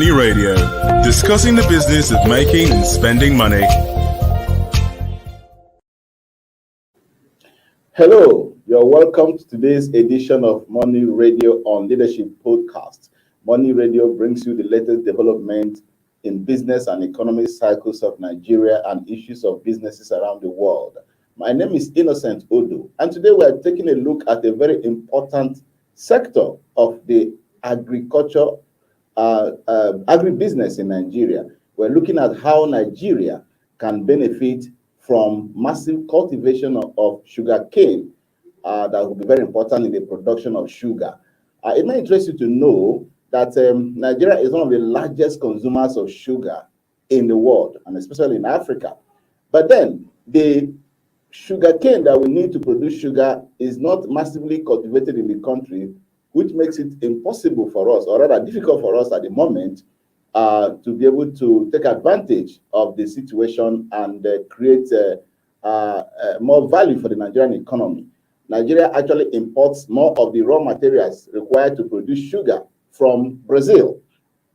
Money Radio, discussing the business of making and spending money. Hello, you're welcome to today's edition of Money Radio on Leadership Podcast. Money Radio brings you the latest development in business and economic cycles of Nigeria and issues of businesses around the world. My name is Innocent Odo, and today we are taking a look at a very important sector of the agribusiness in Nigeria. We're looking at how Nigeria can benefit from massive cultivation of sugarcane that will be very important in the production of sugar. It may interest you to know that Nigeria is one of the largest consumers of sugar in the world, and especially in Africa. But then the sugarcane that we need to produce sugar is not massively cultivated in the country, which makes it impossible for us, or rather difficult for us at the moment, to be able to take advantage of the situation and create more value for the Nigerian economy. Nigeria actually imports more of the raw materials required to produce sugar from Brazil.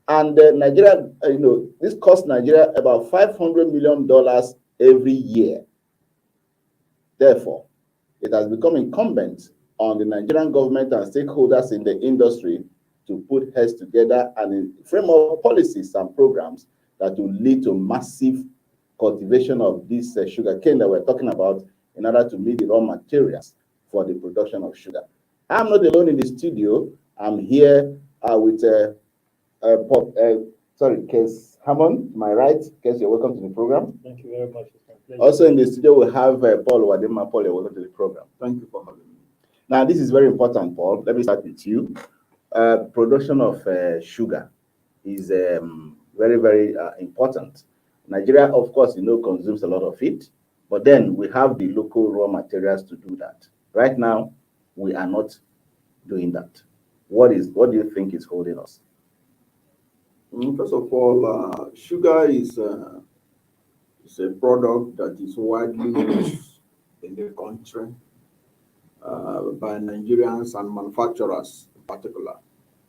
And Nigeria, this costs Nigeria about $500 million every year. Therefore, it has become incumbent on the Nigerian government and stakeholders in the industry to put heads together and frame up policies and programs that will lead to massive cultivation of this sugarcane that we're talking about in order to meet the raw materials for the production of sugar. I'm not alone in the studio. I'm here with Kes Hammond, to my right. Kes, you're welcome to the program. Thank you very much. It's my pleasure. Also in the studio, we have Paul Wadima. Paul, you're welcome to the program. Thank you for having me. Now, this is very important, Paul. Let me start with you. Production of sugar is very, very important. Nigeria, of course, consumes a lot of it, but then we have the local raw materials to do that. Right now, we are not doing that. What do you think is holding us? First of all, sugar is a product that is widely used in the country by Nigerians and manufacturers in particular.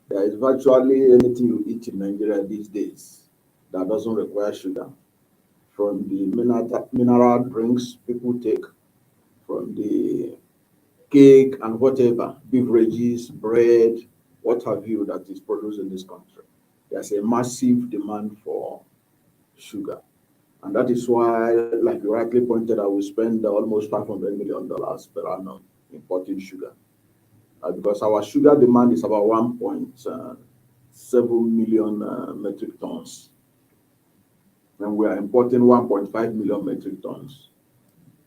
There is virtually anything you eat in Nigeria these days that doesn't require sugar. From the mineral drinks people take, from the cake and whatever, beverages, bread, what have you, that is produced in this country. There's a massive demand for sugar. And that is why, like you rightly pointed out, we spend almost $500 million per annum importing sugar. Because our sugar demand is about 1.7 million metric tons. And we are importing 1.5 million metric tons.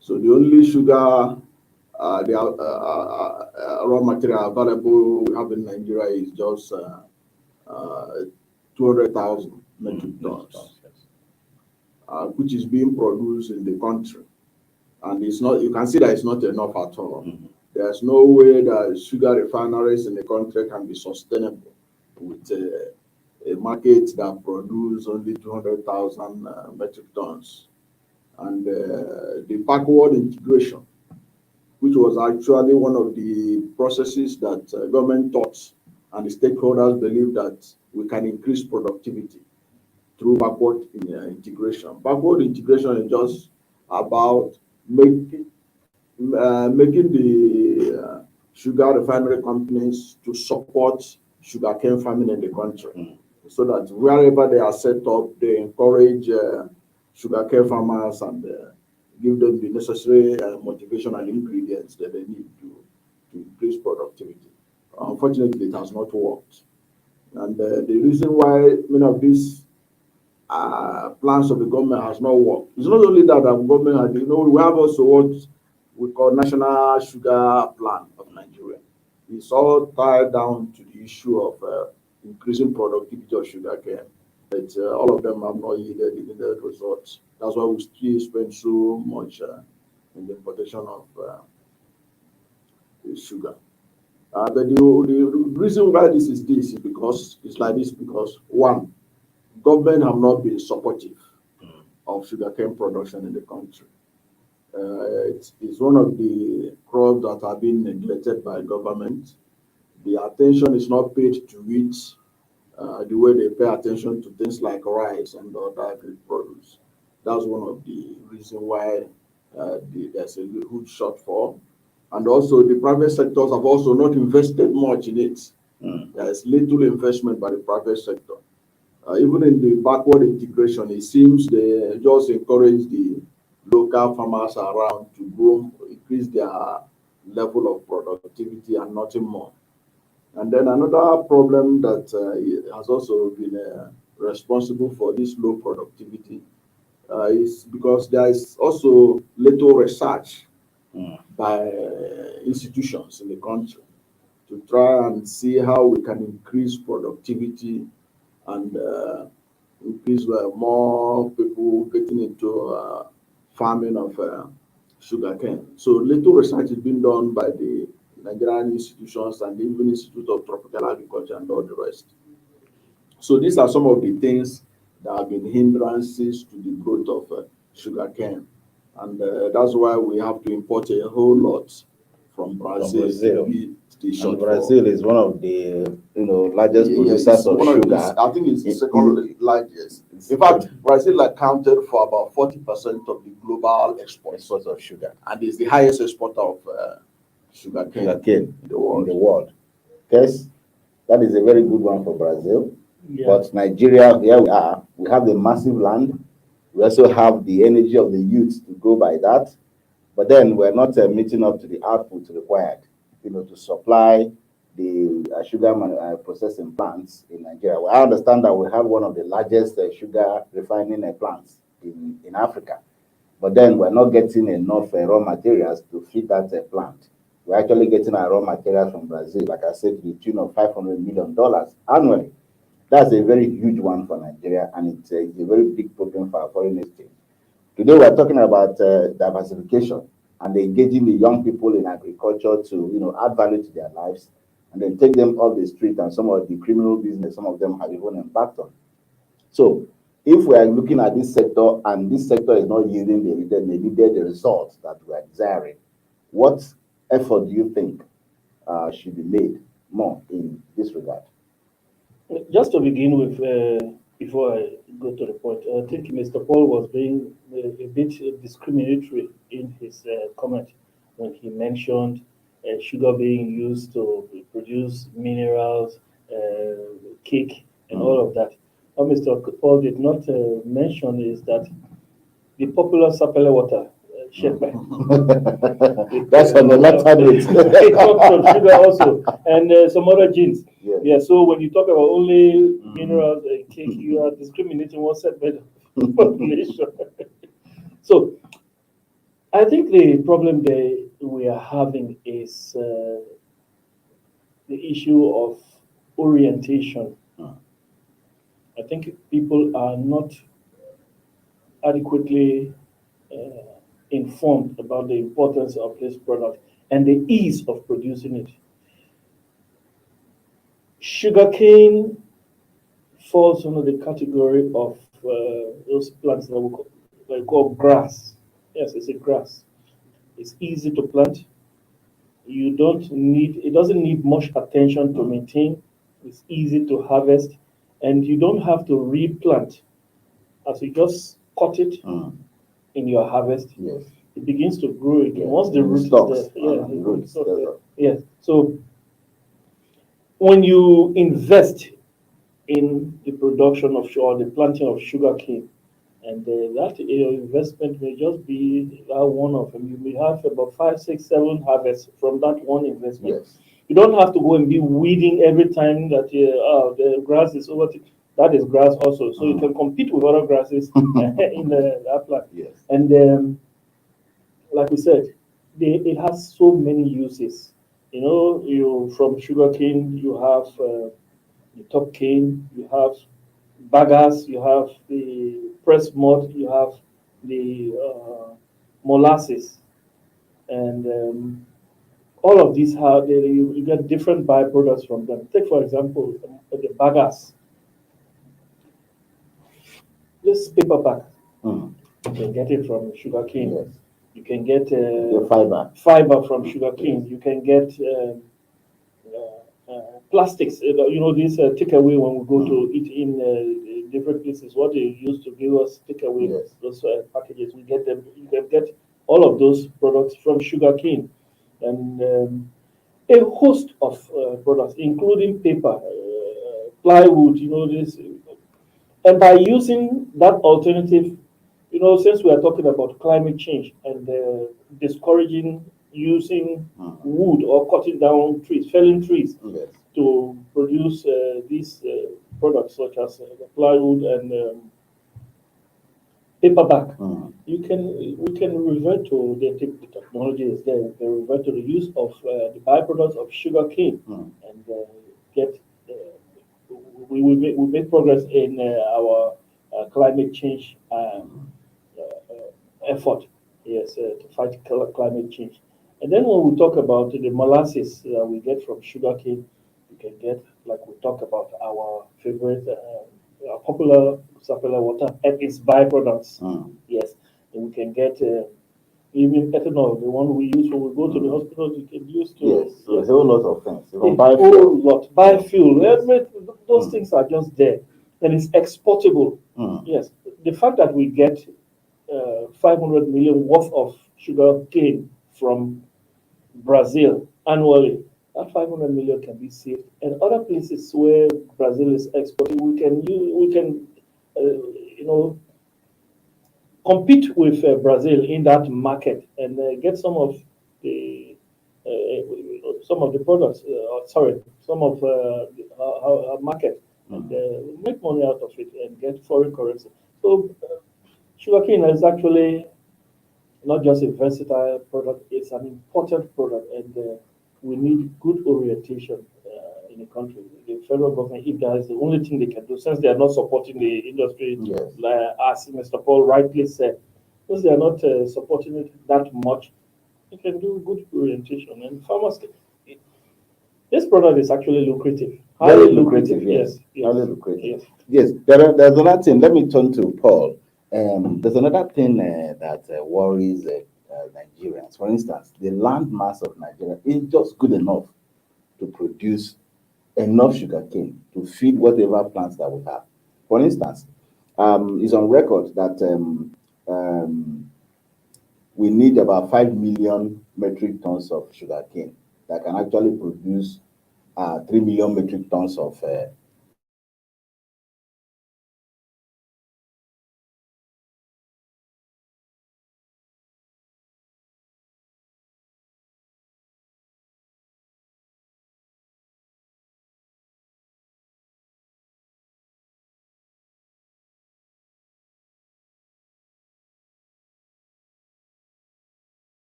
So the only sugar, raw material available we have in Nigeria is just 200,000 metric tons, which is being produced in the country. And it's not, you can see that it's not enough at all. Mm-hmm. There's no way that sugar refineries in the country can be sustainable with a market that produces only 200,000 metric tons. And the backward integration, which was actually one of the processes that government thought and the stakeholders believe that we can increase productivity through backward integration. Backward integration is just about making the sugar refinery companies to support sugarcane farming in the country, so that wherever they are set up, they encourage sugarcane farmers and give them the necessary motivational ingredients that they need to increase productivity. Unfortunately, it has not worked. And the reason why many of these plans of the government has not worked, it's not only that the government has, we have also what we call National Sugar Plan of Nigeria. It's all tied down to the issue of increasing productivity of sugarcane. But all of them have not yielded the results. That's why we still spend so much in the importation of sugar. But the reason why this is because it's like this because one, government have not been supportive of sugarcane production in the country. It's one of the crops that have been neglected by government. The attention is not paid to it the way they pay attention to things like rice and other agri produce. That's one of the reasons why there's a huge shortfall. And also, the private sectors have also not invested much in it. There's little investment by the private sector. Even in the backward integration, it seems they just encourage the local farmers around to grow, increase their level of productivity and nothing more. And then another problem that has also been responsible for this low productivity is because there is also little research by institutions in the country to try and see how we can increase productivity and increase more people getting into farming of sugarcane. So little research is being done by the Nigerian institutions and the even Institute of Tropical Agriculture and all the rest. So these are some of the things that have been hindrances to the growth of sugarcane. And that's why we have to import a whole lot from Brazil. To meet the and shortfall. Brazil is one of the largest producers of sugar. I think it's the second largest. In fact, Brazil accounted for about 40% of the global exports of sugar, and is the highest exporter of sugarcane in the world. Yes, that is a very good one for Brazil. Yeah. But Nigeria, here we are. We have the massive land. We also have the energy of the youth to go by that. But then we're not meeting up to the output required, to supply the sugar processing plants in Nigeria. Well, I understand that we have one of the largest sugar refining plants in Africa. But then we're not getting enough raw materials to feed that plant. We're actually getting our raw materials from Brazil, like I said, to the tune of $500 million annually. That's a very huge one for Nigeria, and it's a very big problem for our foreign exchange. Today, we're talking about diversification and engaging the young people in agriculture to, add value to their lives, and then take them off the street and some of the criminal business, some of them have even embarked on. So, if we are looking at this sector and this sector is not yielding the results that we are desiring, what effort do you think should be made more in this regard? Just to begin with, before I go to the point, I think Mr. Paul was being a bit discriminatory in his comment when he mentioned sugar being used to produce minerals, cake, and all of that. What Mr. Paul did not mention is that the popular sapele water, shepe, That's on the left hand. it comes from sugar also, and some other genes. Yeah. Yeah, so when you talk about only minerals and cake, you are discriminating one segment of the population. So I think the problem that we are having is the issue of orientation. I think people are not adequately informed about the importance of this product and the ease of producing it. Sugarcane falls under the category of those plants that we call grass. Yes, it's a grass. It's easy to plant. It doesn't need much attention to maintain. It's easy to harvest, and you don't have to replant. As you just cut it in your harvest, Yes. it begins to grow again. Yeah. Once the root Stalks. is there, The roots. yes. So when you invest in the production of sugar, the planting of sugarcane, and that investment may just be one of them. You may have about 5, 6, 7 harvests from that one investment. Yes. You don't have to go and be weeding every time that the grass is over. That is grass also, so you can compete with other grasses in that plant. Yes. And like we said, it has so many uses. You from sugarcane, you have the top cane, you have baggers, you have the press mud, you have the molasses, and all of these have you get different byproducts from them. Take for example the baggers. This paper bag, you can get it from sugarcane. Yes. You can get The fiber. fiber from sugarcane. You can get plastics. This takeaway when we go to eat in different places. What they used to give us takeaway, Yes. those packages, we get them. You can get all of those products from sugarcane, and a host of products, including paper, plywood. This, and by using that alternative, since we are talking about climate change and discouraging using wood or cutting down trees, felling trees Yes. to produce these products such as plywood and paperback. We can revert to the technology is there. We can revert to the use of the byproducts of sugar cane and get. We make progress in our climate change effort. Yes, to fight climate change. And then when we talk about the molasses we get from sugarcane, we can get, like we talk about our favorite, popular sapele water and its byproducts. Yes, and we can get even ethanol, the one we use when we go to the hospital. You can use to Yes, so a whole lot of things. Even a biofuel. whole lot. Biofuel, Yes. those things are just there, and it's exportable. Yes, the fact that we get 500 million worth of sugar cane from Brazil annually. That 500 million can be saved, and other places where Brazil is exporting, we can, compete with Brazil in that market and get some of the products. Sorry, some of our market, and make money out of it and get foreign currency. So sugarcane is actually not just a versatile product, it's an important product, and we need good orientation in the country. The federal government, if that is the only thing they can do, since they are not supporting the industry, Yes. as Mr. Paul rightly said, since they are not supporting it that much, they can do good orientation. And farmers, this product is actually lucrative. Very Highly lucrative, yes. Yes. Highly lucrative. Yes. Yes, there's another thing. Let me turn to Paul. There's another thing that worries Nigerians. For instance, the land mass of Nigeria is just good enough to produce enough sugarcane to feed whatever plants that we have. For instance, it's on record that we need about 5 million metric tons of sugarcane that can actually produce 3 million metric tons of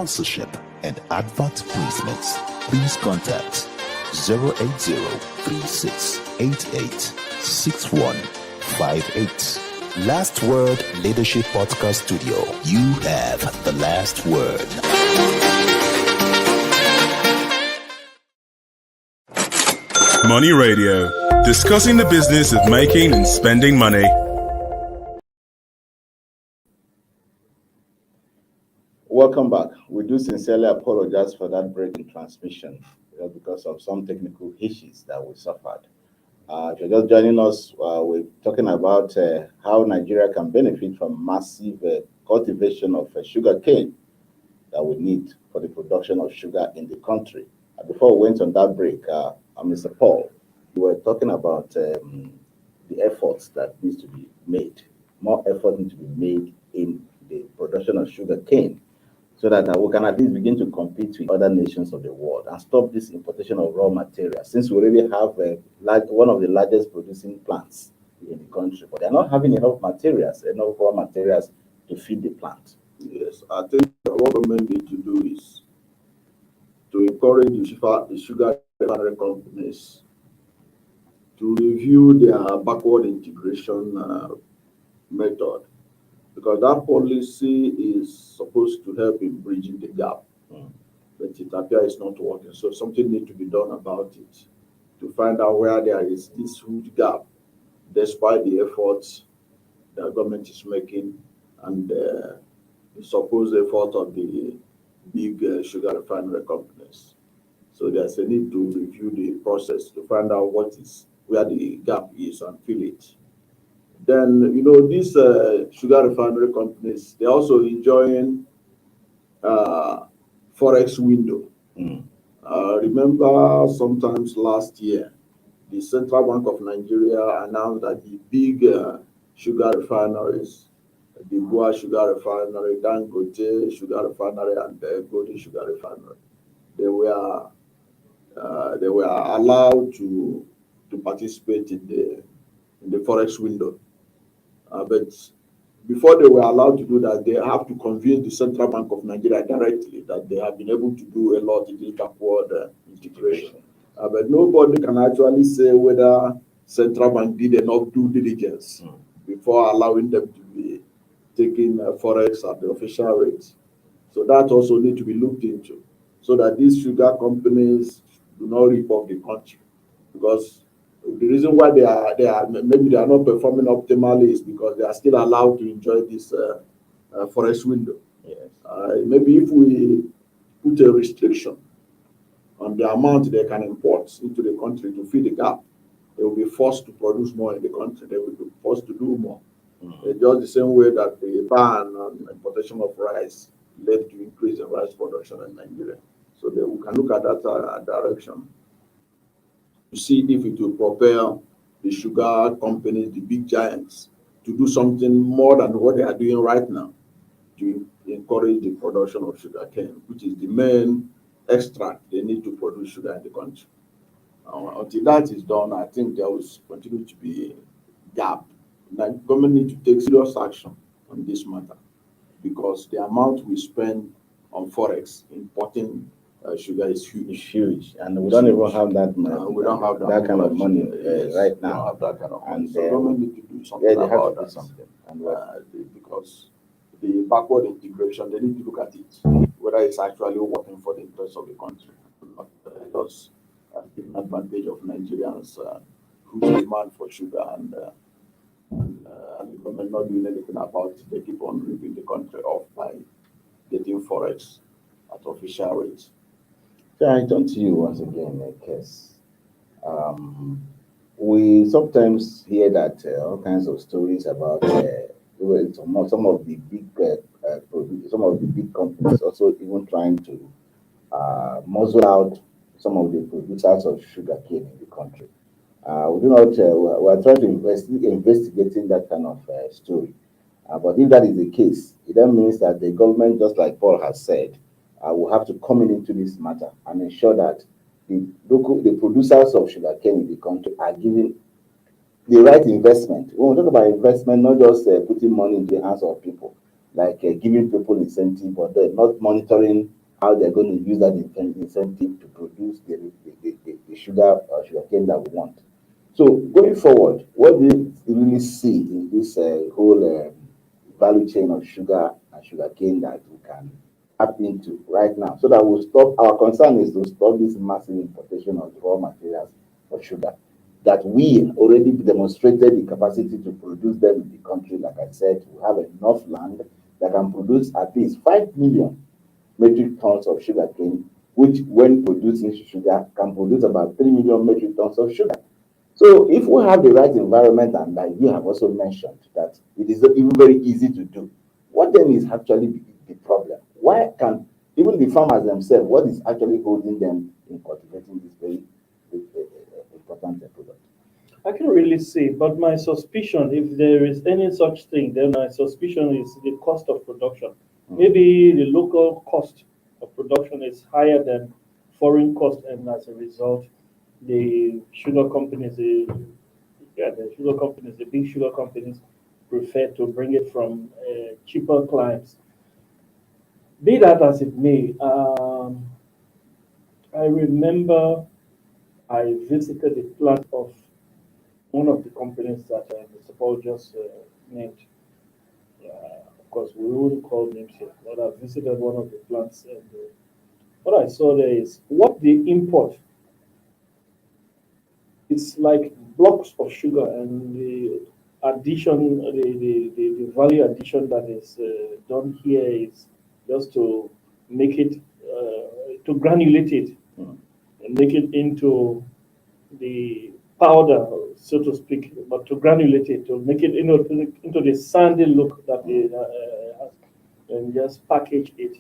sponsorship, and advert placements, please contact 080-3688-6158. Last Word Leadership Podcast Studio. You have the last word. Money Radio, discussing the business of making and spending money. Welcome back. We do sincerely apologize for that break in transmission because of some technical issues that we suffered. If you're just joining us, we're talking about how Nigeria can benefit from massive cultivation of sugarcane that we need for the production of sugar in the country. Before we went on that break, Mr. Paul, we were talking about the efforts that needs to be made. More effort needs to be made in the production of sugarcane, so that we can at least begin to compete with other nations of the world and stop this importation of raw materials, since we already have one of the largest producing plants in the country, but they're not having enough raw materials to feed the plant. Yes, I think what government need to do is to encourage the sugar refinery companies to review their backward integration method, because that policy is supposed to help in bridging the gap, but it appears it's not working. So something needs to be done about it to find out where there is this huge gap, despite the efforts the government is making and the supposed effort of the big sugar refinery companies. So there's a need to review the process to find out where the gap is and fill it. Then, these sugar refinery companies, they're also enjoying forex window. Remember, sometimes last year, the Central Bank of Nigeria announced that the big sugar refineries, the Bua Sugar Refinery, Dangote Sugar Refinery, and the Golden Sugar Refinery, they were allowed to participate in the forex window. But before they were allowed to do that, they have to convince the Central Bank of Nigeria directly that they have been able to do a lot in this backward integration. But nobody can actually say whether Central Bank did enough due diligence before allowing them to be taking forex at the official rates. So that also needs to be looked into, so that these sugar companies do not rip off the country. Because the reason why they are maybe they are not performing optimally is because they are still allowed to enjoy this forex window. Yes. Maybe if we put a restriction on the amount they can import into the country to fill the gap, they will be forced to produce more in the country. They will be forced to do more. Just the same way that the ban on importation of rice led to increase in rice production in Nigeria. So we can look at that direction to see if it will propel the sugar companies, the big giants, to do something more than what they are doing right now to encourage the production of sugarcane, which is the main extract they need to produce sugar in the country. Until that is done, I think there will continue to be a gap. The government needs to take serious action on this matter, because the amount we spend on forex importing sugar is huge. It's huge, and we don't even have that money. We don't have that kind of money right now. We don't have that kind of money. And so government need to do something they have about to do that. something. And Because the backward integration, they need to look at it, whether it's actually working for the interests of the country, not just taking advantage of Nigerians whose demand for sugar and the government not doing anything about it. They keep on ripping the country off by getting forex at official rates. So I turn to you once again, Kes. We sometimes hear that all kinds of stories about some of the big some of the big companies also even trying to muzzle out some of the producers of sugarcane in the country. We do not. We're trying to investigating that kind of story. But if that is the case, it then means that the government, just like Paul has said, will have to come into this matter and ensure that the producers of sugarcane in the country are given the right investment. When we talk about investment, not just putting money in the hands of people, like giving people incentive, but they're not monitoring how they're going to use that incentive to produce the sugar or sugarcane that we want. So going forward, what do you really see in this whole value chain of sugar and sugarcane that we can tap into right now, so that we'll stop? Our concern is to stop this massive importation of raw materials for sugar, that we already demonstrated the capacity to produce them in the country. Like I said, we have enough land that can produce at least 5 million metric tons of sugarcane, which, when producing sugar, can produce about 3 million metric tons of sugar. So if we have the right environment, and like you have also mentioned, that it is even very easy to do, what then is actually the problem? Why can even the farmers themselves, what is actually holding them in cultivating this very important product? I can really say, but my suspicion, if there is any such thing, then my suspicion is the cost of production. Maybe the local cost of production is higher than foreign cost, and as a result, the sugar companies, the big sugar companies, prefer to bring it from cheaper clients. Be that as it may, I remember I visited the plant of one of the companies that Mr. Paul just named. Of course, we wouldn't call names here, but I visited one of the plants, and what I saw there is what they import. It's like blocks of sugar, and the addition, the value addition that is done here is just to make it, to granulate it, and make it into the powder, so to speak, but to granulate it, to make it into the sandy look that it has, and just package it.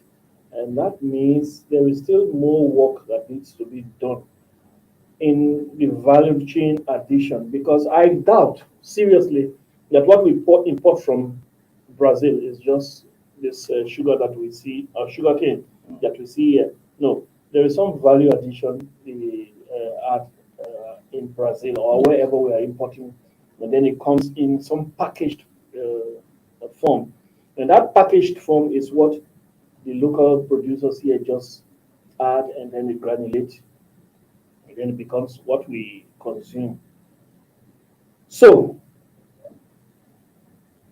And that means there is still more work that needs to be done in the value chain addition, because I doubt seriously that what we import from Brazil is just this sugar that we see, sugar cane that we see here. No, there is some value addition at in Brazil or wherever we are importing, and then it comes in some packaged form, and that packaged form is what the local producers here just add, and then it granulate, and then it becomes what we consume. So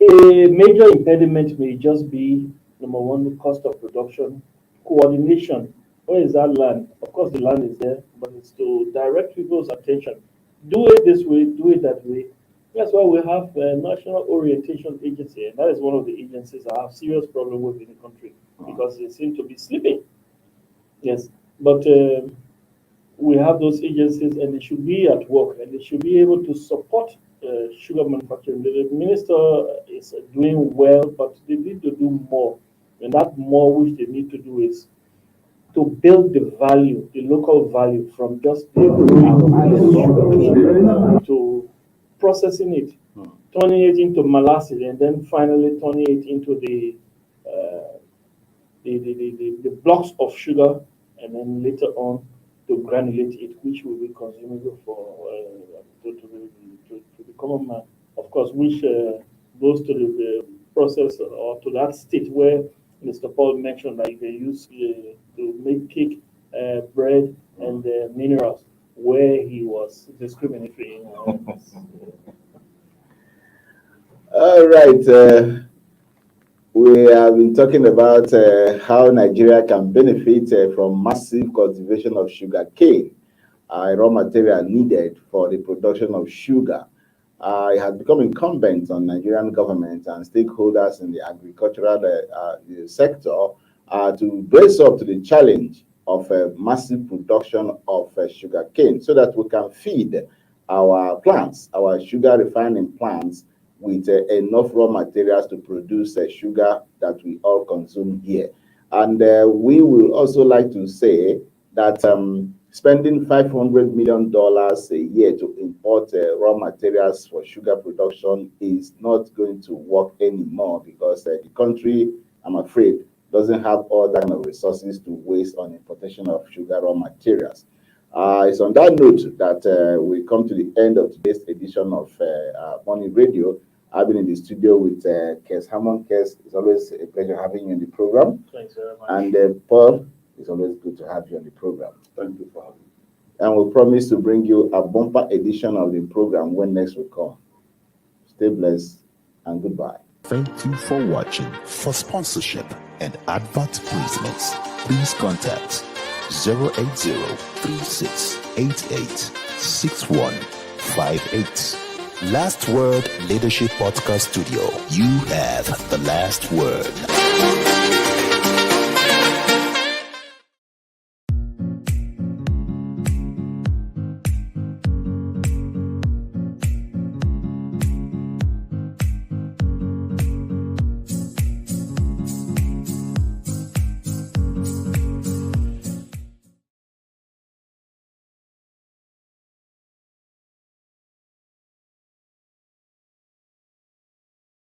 a major impediment may just be, number one, the cost of production, coordination. Where is that land? Of course, the land is there, but it's to direct people's attention. Do it this way, do it that way. That's why we have a National Orientation Agency, and that is one of the agencies I have serious problem with in the country, because they seem to be sleeping. Yes, but we have those agencies, and they should be at work, and they should be able to support sugar manufacturing. The minister is doing well, but they need to do more, and that more which they need to do is to build the value, the local value, from just the sugar to processing it, turning it into molasses, and then finally turning it into the blocks of sugar, and then later on to granulate it, which will be consumable for to the common man. Of course, which goes to the process or to that state where Mr. Paul mentioned, like they use to make cake, bread, and minerals, where he was discriminatory. All right. We have been talking about how Nigeria can benefit from massive cultivation of sugar cane, a raw material needed for the production of sugar. It has become incumbent on Nigerian government and stakeholders in the agricultural sector to brace up to the challenge of massive production of sugar cane, so that we can feed our plants, our sugar refining plants, with enough raw materials to produce sugar that we all consume here. And we will also like to say that spending $500 million a year to import raw materials for sugar production is not going to work anymore, because the country, I'm afraid, doesn't have all that kind of resources to waste on importation of sugar raw materials. It's on that note that we come to the end of today's edition of Money Radio. I've been in the studio with Kes Hammond. Kes, it's always a pleasure having you on the program. Thanks very much. And Paul, it's always good to have you on the program. Thank you for having me. And we'll promise to bring you a bumper edition of the program when next we come. Stay blessed and goodbye. Thank you for watching. For sponsorship and advert placements, please contact 080-3688-6158. Last Word Leadership Podcast Studio. You have the last word.